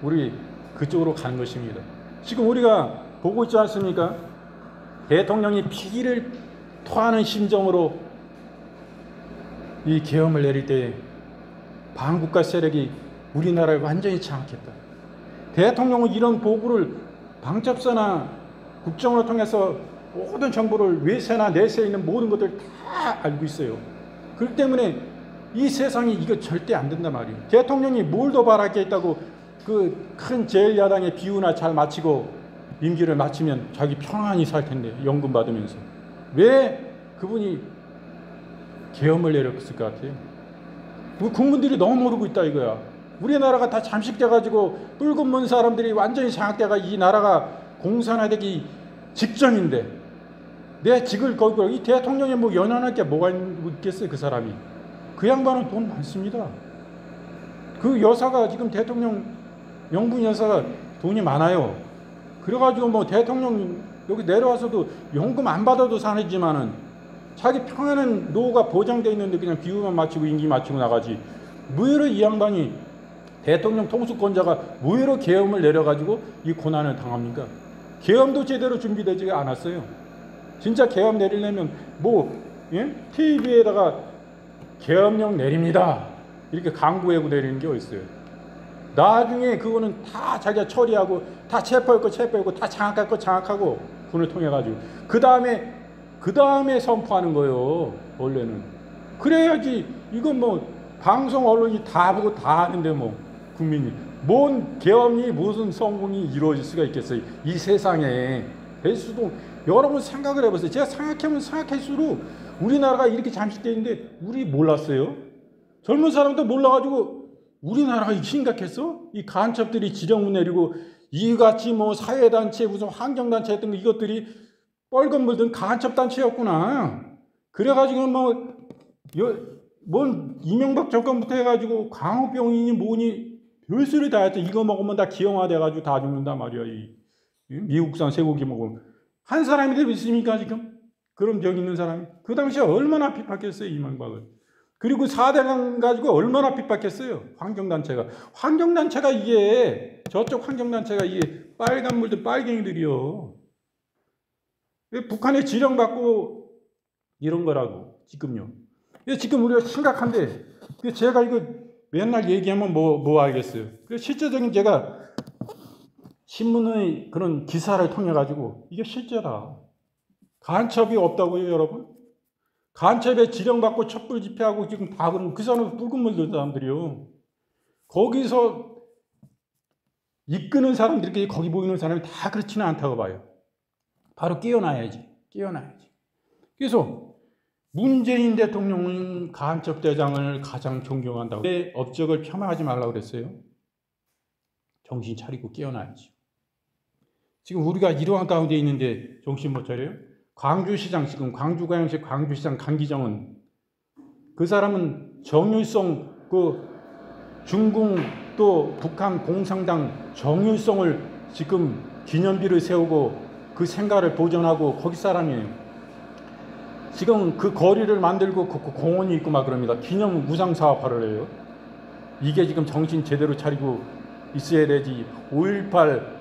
우리 그쪽으로 가는 것입니다. 지금 우리가 보고 있지 않습니까? 대통령이 피기를 토하는 심정으로 이 계엄을 내릴 때 반국가 세력이 우리나라를 완전히 장악했다. 대통령은 이런 보고를 방첩사나 국정원을 통해서 모든 정보를 외세나 내세에 있는 모든 것들 다 알고 있어요. 그렇기 때문에 이 세상이 이거 절대 안 된단 말이에요. 대통령이 뭘 더 바랄 게 있다고 그 큰 제1야당의 비유나 잘 마치고 임기를 마치면 자기 편안히 살 텐데 연금 받으면서 왜 그분이 계엄을 내렸을 것 같아요? 국민들이 너무 모르고 있다 이거야. 우리나라가 다 잠식돼가지고 붉은 문 사람들이 완전히 장악돼가 이 나라가 공산화되기 직전인데 내 직을 걸고 이 대통령이 뭐 연연할 게 뭐가 있겠어요? 그 사람이. 그 양반은 돈 많습니다. 그 여사가 지금 대통령 영분 여사가 돈이 많아요. 그래가지고 뭐 대통령 여기 내려와서도 연금 안 받아도 사내지만은 자기 평안한 노후가 보장돼 있는데 그냥 비유만 마치고 임기 마치고 나가지. 뭐로 이 양반이 대통령 통수권자가 뭐로 계엄을 내려가지고 이 고난을 당합니까? 계엄도 제대로 준비되지 않았어요. 진짜 계엄 내리려면 뭐 TV에다가 계엄령 내립니다 이렇게 강구하고 내리는 게 어딨어요. 나중에 그거는 다 자기가 처리하고 다 체포할 거 체포하고 다 장악할 거 장악하고 군을 통해 가지고 그 다음에 선포하는 거예요. 원래는 그래야지. 이건 뭐 방송 언론이 다 보고 다 아는데 뭐 국민이 뭔 계엄이 무슨 성공이 이루어질 수가 있겠어요 이 세상에. 대수도 여러분 생각을 해보세요. 제가 생각하면 생각할수록 우리나라가 이렇게 잠식되어 있는데 우리 몰랐어요? 젊은 사람도 몰라가지고 우리나라가 심각했어? 이 간첩들이 지령문 내리고 이같이 뭐 사회단체 무슨 환경단체 했던 이것들이 뻘건 물든 간첩단체였구나. 그래가지고 뭔 이명박 정권부터 해가지고 광우병이니 뭐니 별소리 다 했죠. 이거 먹으면 다 기형화돼가지고 다 죽는다 말이야. 이 미국산 쇠고기 먹으면. 한 사람이 되고 있습니까 지금? 그런 적 있는 사람이? 그 당시에 얼마나 핍박했어요 이명박을. 그리고 4대강 가지고 얼마나 핍박했어요 환경단체가. 환경단체가 이게 저쪽 환경단체가 이게 빨간 물들 빨갱이들이요. 북한에 지령받고 이런 거라고 지금요. 지금 우리가 심각한데 제가 이거 맨날 얘기하면 뭐 알겠어요. 실제적인 제가 신문의 그런 기사를 통해 가지고 이게 실제다. 간첩이 없다고요 여러분? 간첩에 지령받고 촛불 집회하고 지금 다 그런 그 사람은 붉은 물든 사람들이요. 거기서 이끄는 사람들이 거기 보이는 사람이 다 그렇지는 않다고 봐요. 바로 깨어나야지. 그래서 문재인 대통령은 간첩 대장을 가장 존경한다고. 왜 업적을 폄하하지 말라고 그랬어요? 정신 차리고 깨어나야지. 지금 우리가 이러한 가운데 있는데 정신 못 차려요? 광주시장 지금 광주광역시 광주시장 강기정은 그 사람은 정일성 그 중공 또 북한 공산당 정일성을 지금 기념비를 세우고 그 생가를 보존하고 거기 사람이에요. 지금 그 거리를 만들고 그 공원이 있고 막 그럽니다. 기념 무상 사업화를 해요. 이게 지금 정신 제대로 차리고 있어야 되지. 5.18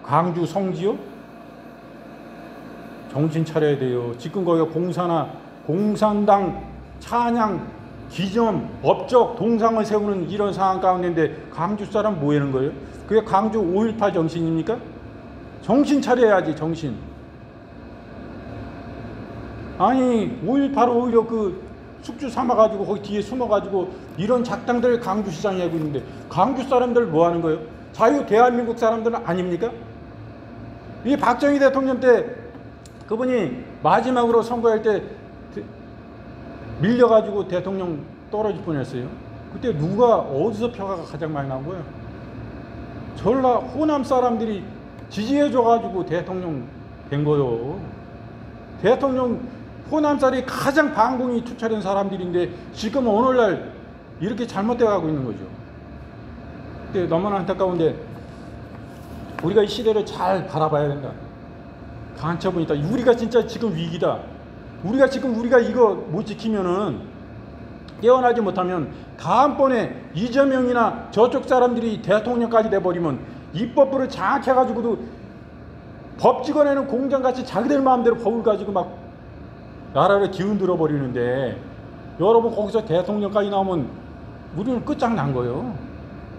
광주 성지요? 정신 차려야 돼요. 지금 거기가 공산당 찬양 기념 업적 동상을 세우는 이런 상황 가운데인데 광주 사람 뭐 하는 거예요? 그게 광주 5.18 정신입니까? 정신 차려야지 정신. 아니 5.18 오히려 그 숙주 삼아가지고 거기 뒤에 숨어가지고 이런 작당들 광주시장이 하고 있는데 광주 사람들 뭐 하는 거예요? 자유 대한민국 사람들은 아닙니까? 이 박정희 대통령 때 그분이 마지막으로 선거할 때 밀려가지고 대통령 떨어질 뻔했어요. 그때 누가 어디서 표가 가장 많이 나온 거예요? 전라 호남 사람들이 지지해줘가지고 대통령 된 거요. 대통령 호남 사람이 가장 반공이 투철한 사람들인데 지금 오늘날 이렇게 잘못돼 가고 있는 거죠. 근데 너무나 안타까운데 우리가 이 시대를 잘 바라봐야 된다. 간첩은 있다. 우리가 진짜 지금 위기다. 우리가 이거 못 지키면은 깨어나지 못하면 다음번에 이재명이나 저쪽 사람들이 대통령까지 돼버리면 입법부를 장악해가지고도 법 찍어내는 공장같이 자기들 마음대로 법을 가지고 막 나라를 기운들어 버리는데 여러분 거기서 대통령까지 나오면 우리는 끝장난 거예요.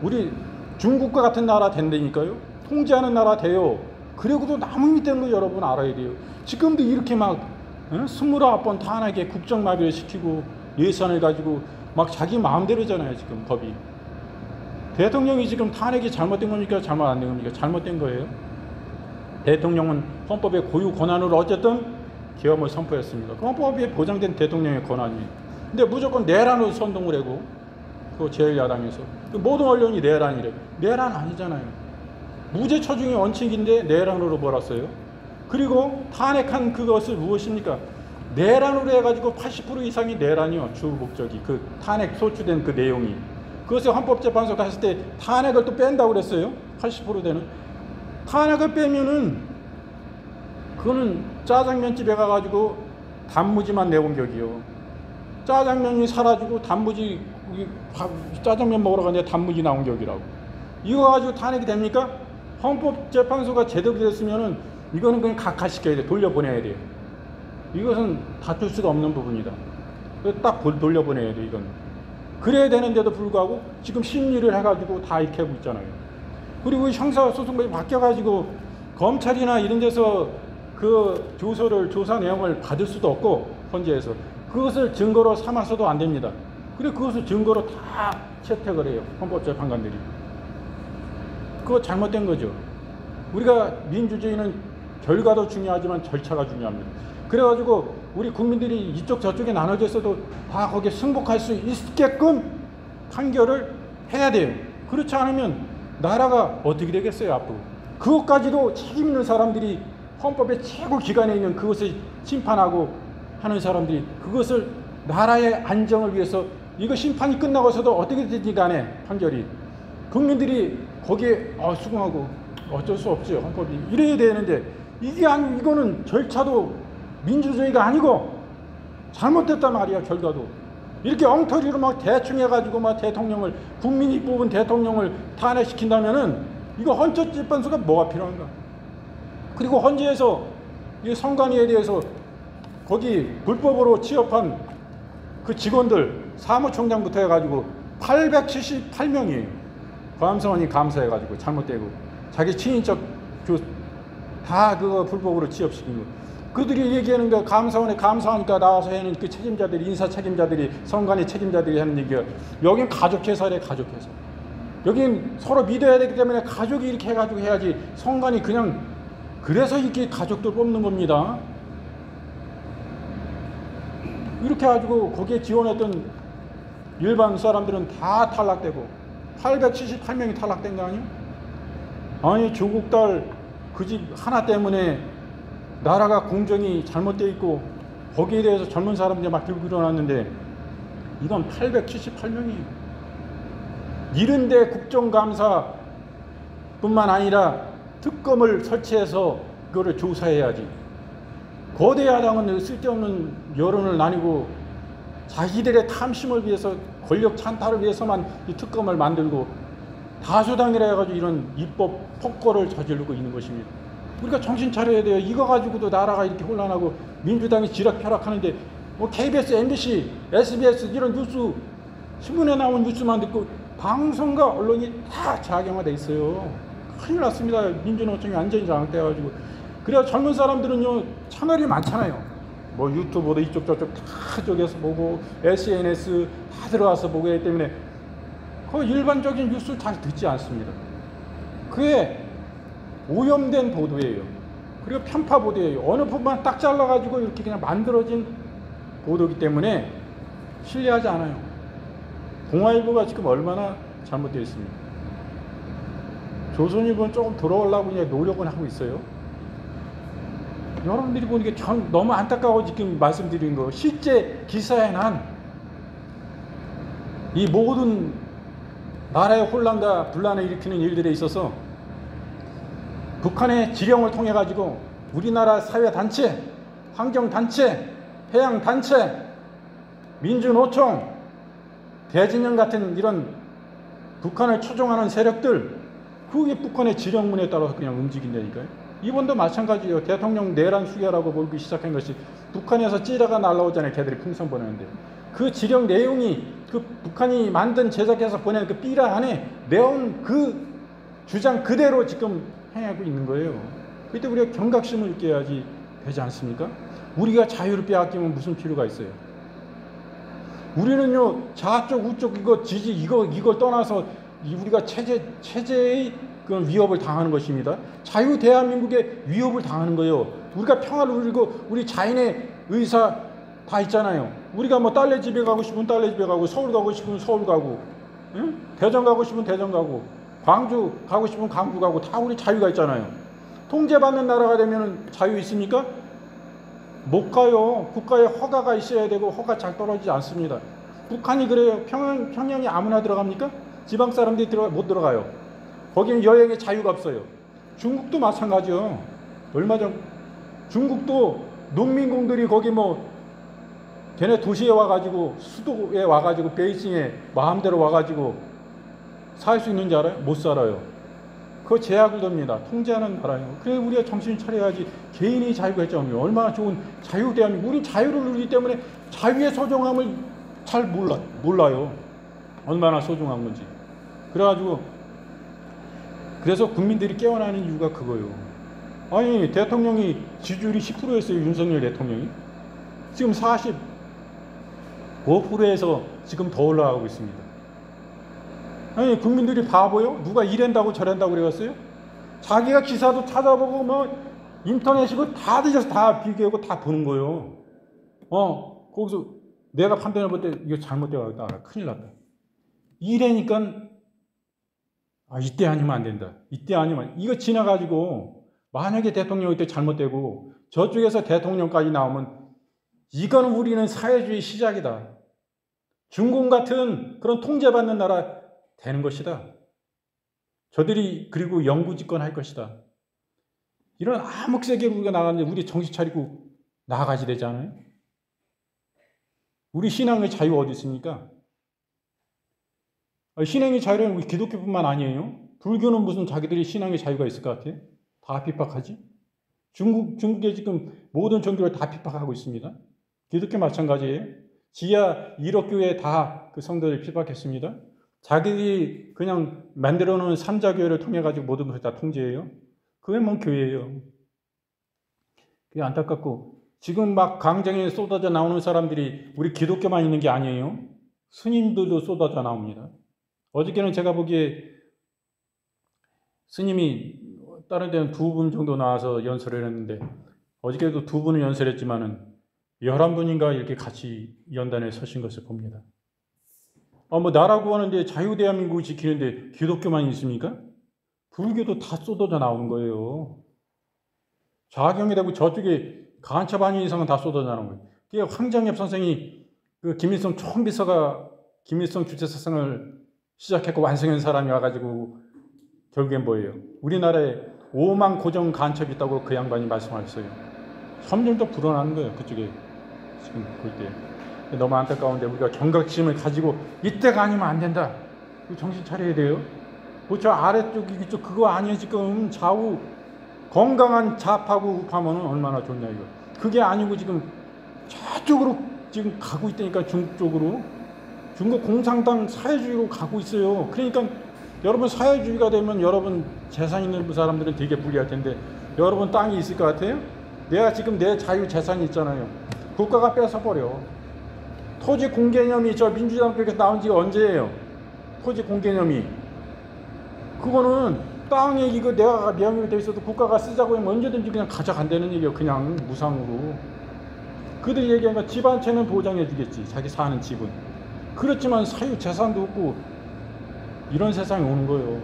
우리 중국과 같은 나라 된다니까요. 통제하는 나라 돼요. 그리고도 남은 미 되는 거 여러분 알아야 돼요. 지금도 이렇게 막 29번 탄핵에 국정마비를 시키고 예산을 가지고 막 자기 마음대로잖아요. 지금 법이. 대통령이 지금 탄핵이 잘못된 겁니까? 잘못 안 된 겁니까? 잘못된 거예요. 대통령은 헌법의 고유 권한으로 어쨌든 계엄을 선포했습니다. 그 헌법에 보장된 대통령의 권한이에요. 근데 무조건 내란으로 선동을 하고 그 제1야당에서 모든 언론이 내란이래. 내란 아니잖아요. 무죄 처중의 원칙인데 내란으로 몰았어요. 그리고 탄핵한 그것을 무엇입니까? 내란으로 해가지고 80% 이상이 내란이요. 주 목적이 그 탄핵 소추된 그 내용이. 그것을 헌법재판소 갔을 때 탄핵을 또 뺀다고 그랬어요. 80% 되는. 탄핵을 빼면은 그거는 짜장면집에 가가지고 단무지만 내온 격이요. 짜장면이 사라지고 단무지 짜장면 먹으러 가는데 단무지 나온 격이라고. 이거 가지고 탄핵이 됩니까? 헌법재판소가 제대로 됐으면은 이거는 그냥 각하시켜야 돼. 돌려보내야 돼요. 이것은 다툴 수가 없는 부분이다. 딱 돌려보내야 돼. 이건. 그래야 되는데도 불구하고 지금 심리를 해가지고 다 이렇게 하고 있잖아요. 그리고 형사소송법이 바뀌어가지고 검찰이나 이런 데서 그 조사 내용을 받을 수도 없고 헌재에서 그것을 증거로 삼아서도 안 됩니다. 그리고 그것을 증거로 다 채택을 해요. 헌법재판관들이. 그거 잘못된 거죠. 우리가 민주주의는 결과도 중요하지만 절차가 중요합니다. 그래가지고 우리 국민들이 이쪽 저쪽에 나눠져 있어도 다 거기에 승복할 수 있게끔 판결을 해야 돼요. 그렇지 않으면 나라가 어떻게 되겠어요, 앞으로. 그것까지도 책임 있는 사람들이 헌법의 최고 기관에 있는 그것을 심판하고 하는 사람들이 그것을 나라의 안정을 위해서 이거 심판이 끝나고서도 어떻게 되든지 간에 판결이 국민들이 거기에 수긍하고 어쩔 수 없죠. 헌법이 이래야 되는데 이게 아니 이거는 절차도 민주주의가 아니고 잘못됐단 말이야. 결과도 이렇게 엉터리로 막 대충 해가지고 막 대통령을 국민이 뽑은 대통령을 탄핵시킨다면은 이거 헌법재판소가 뭐가 필요한가? 그리고 헌재에서 이 선관위에 대해서 거기 불법으로 취업한 그 직원들 사무총장부터 해가지고 878명이에요. 감사원이 감사해가지고 잘못되고 자기 친인척 다 그거 불법으로 취업시킨 거. 그들이 얘기하는 거 감사원에 감사하니까 나와서 하는 그 책임자들이 인사 책임자들이 선관위 책임자들이 하는 얘기가 여긴 가족회사래. 가족회사. 여긴 서로 믿어야 되기 때문에 가족이 이렇게 해가지고 해야지 선관위 그냥 그래서 이렇게 가족들 뽑는 겁니다. 이렇게 해가지고 거기에 지원했던 일반 사람들은 다 탈락되고 878명이 탈락된 거 아니에요? 아니 조국 딸 그 집 하나 때문에 나라가 공정이 잘못되어 있고 거기에 대해서 젊은 사람들이 막 들고 일어났는데 이건 878명이에요. 70대 국정감사뿐만 아니라 특검을 설치해서 그거를 조사해야지. 거대 야당은 쓸데없는 여론을 나뉘고 자기들의 탐심을 위해서 권력 찬탈을 위해서만 이 특검을 만들고 다수당이라 해가지고 이런 입법 폭거를 저지르고 있는 것입니다. 우리가 정신 차려야 돼요. 이거 가지고도 나라가 이렇게 혼란하고 민주당이 지락펴락하는데 뭐 KBS, MBC, SBS 이런 뉴스 신문에 나온 뉴스만 듣고 방송과 언론이 다 자경화돼 있어요. 큰일 났습니다. 민주노총이 완전히 장악돼가지고. 그래야 젊은 사람들은요 채널이 많잖아요. 뭐 유튜브도 이쪽 저쪽 다 저기서 보고 SNS 다 들어가서 보고 하기 때문에 그 일반적인 뉴스를 잘 듣지 않습니다. 그게 오염된 보도예요. 그리고 편파 보도예요. 어느 부분만 딱 잘라가지고 이렇게 그냥 만들어진 보도이기 때문에 신뢰하지 않아요. 동아일보가 지금 얼마나 잘못되어 있습니다. 조선일보는 조금 돌아오려고 그냥 노력은 하고 있어요. 여러분들이 보니까 너무 안타까워 지금 말씀드린 거. 실제 기사에 난 이 모든 나라의 혼란과 분란을 일으키는 일들에 있어서 북한의 지령을 통해 가지고 우리나라 사회단체, 환경단체, 해양단체, 민주노총, 대진영 같은 이런 북한을 추종하는 세력들 그게 북한의 지령문에 따라서 그냥 움직인다니까요. 이번도 마찬가지예요. 대통령 내란 수교라고 몰기 시작한 것이 북한에서 찌라가 날라오잖아요. 걔들이 풍선 보내는데 그 지령 내용이 그 북한이 만든 제작해서 보낸 그 삐라 안에 내온 그 주장 그대로 지금 행하고 있는 거예요. 그때 우리가 경각심을 느껴야지 되지 않습니까? 우리가 자유를 빼앗기면 무슨 필요가 있어요? 우리는요, 좌쪽, 우쪽, 이걸 떠나서 우리가 체제의 그런 위협을 당하는 것입니다. 자유 대한민국의 위협을 당하는 거예요. 우리가 평화를 누리고, 우리 자인의 의사 다 있잖아요. 우리가 뭐 딸네 집에 가고 싶으면 딸네 집에 가고, 서울 가고 싶으면 서울 가고, 응? 대전 가고 싶으면 대전 가고, 광주 가고 싶으면 광주 가고, 다 우리 자유가 있잖아요. 통제받는 나라가 되면 자유 있습니까? 못 가요. 국가에 허가가 있어야 되고, 허가 잘 떨어지지 않습니다. 북한이 그래요. 평양에 아무나 들어갑니까? 지방 사람들이 못 들어가요. 거기는 여행의 자유가 없어요. 중국도 마찬가지요. 얼마 전 중국도 농민공들이 거기 뭐 걔네 도시에 와가지고, 수도에 와가지고, 베이징에 마음대로 와가지고 살 수 있는지 알아요? 못 살아요. 그거 제약을 둡니다. 통제하는 나라예요. 그래서 우리가 정신 차려야지. 개인의 자유가 있잖아요. 얼마나 좋은 자유 대한민국. 우리 자유를 누리기 때문에 자유의 소중함을 잘 몰라요. 얼마나 소중한 건지. 그래서 국민들이 깨어나는 이유가 그거예요. 아니, 대통령이 지지율이 10%였어요. 윤석열 대통령이. 지금 45%에서 지금 더 올라가고 있습니다. 아니, 국민들이 바보요? 누가 이랜다고 저랜다고 그래갔어요? 자기가 기사도 찾아보고 뭐 인터넷이고 다 뒤져서 다 비교하고 다 보는 거예요. 거기서 내가 판단해 볼 때 이거 잘못되었다. 큰일 났다. 이래니까 이때 아니면 안 된다. 이때 아니면 이거 지나가지고 만약에 대통령이 때 잘못되고 저쪽에서 대통령까지 나오면 이건 우리는 사회주의 시작이다. 중공 같은 그런 통제받는 나라 되는 것이다. 저들이 그리고 영구 집권할 것이다. 이런 암흑세계로 우리가 나가는데 우리 정신 차리고 나아가지 되지 않아요? 우리 신앙의 자유 어디 있습니까? 신앙의 자유는 우리 기독교뿐만 아니에요. 불교는 무슨 자기들이 신앙의 자유가 있을 것 같아요? 다 핍박하지? 중국에 지금 모든 종교를 다 핍박하고 있습니다. 기독교 마찬가지예요. 지하 1억 교회 다 그 성도들 핍박했습니다. 자기들이 그냥 만들어 놓은 삼자교회를 통해 가지고 모든 것을 다 통제해요. 그게 뭔 교회예요? 그게 안타깝고 지금 막 강정에 쏟아져 나오는 사람들이 우리 기독교만 있는 게 아니에요. 스님들도 쏟아져 나옵니다. 어저께는 제가 보기에 스님이 다른 데는 2분 정도 나와서 연설을 했는데 어저께도 2분을 연설했지만은 11분인가 이렇게 같이 연단에 서신 것을 봅니다. 뭐 나라 구하는데 자유 대한민국을 지키는데 기독교만 있습니까? 불교도 다 쏟아져 나오는 거예요. 좌경이 되고 저쪽에 간첩 아닌 이상은 다 쏟아져 나오는 거예요. 그게 황정엽 선생이 그 김일성 총비서가 김일성 주체사상을 시작했고 완성한 사람이 와가지고 결국엔 뭐예요? 우리나라에 5만 고정 간첩이 있다고 그 양반이 말씀하셨어요. 점점 더 불어나는 거예요. 그쪽에 지금 볼 때. 너무 안타까운데 우리가 경각심을 가지고 이때가 아니면 안 된다. 정신 차려야 돼요. 뭐 저 아래쪽 이쪽 그거 아니에요. 지금 좌우 건강한 좌파고 우파면은 얼마나 좋냐 이거. 그게 아니고 지금 저쪽으로 지금 가고 있다니까. 중국 쪽으로. 중국 공산당 사회주의로 가고 있어요. 그러니까 여러분 사회주의가 되면 여러분 재산 있는 사람들은 되게 불리할 텐데 여러분 땅이 있을 것 같아요? 내가 지금 내 자유 재산이 있잖아요. 국가가 뺏어버려. 토지 공개념이 저 민주당 쪽에서 나온 지가 언제예요? 토지 공개념이. 그거는 땅에 이거 내가 명의로 돼 있어도 국가가 쓰자고 하면 언제든지 그냥 가져간다는 얘기예요. 그냥 무상으로. 그들 얘기한 거 집 한 채는 보장해 주겠지. 자기 사는 집은. 그렇지만 사유 재산도 없고 이런 세상이 오는 거예요.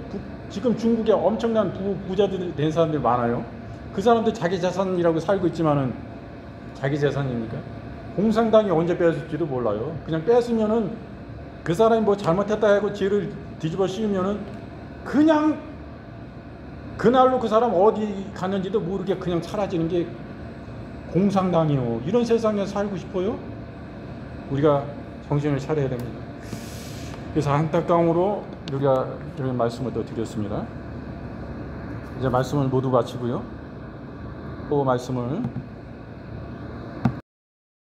지금 중국에 엄청난 부자들 된 사람들 많아요. 그 사람들 자기 재산이라고 살고 있지만은 자기 재산입니까? 공산당이 언제 뺏을지도 몰라요. 그냥 뺏으면은 그 사람이 뭐 잘못했다 하고 죄를 뒤집어 씌우면은 그냥 그날로 그 사람 어디 갔는지도 모르게 그냥 사라지는 게 공산당이요. 이런 세상에 살고 싶어요? 우리가 정신을 차려야 됩니다. 그래서 안타까움으로 우리가 이런 말씀을 또 드렸습니다. 이제 말씀을 모두 마치고요. 또 말씀을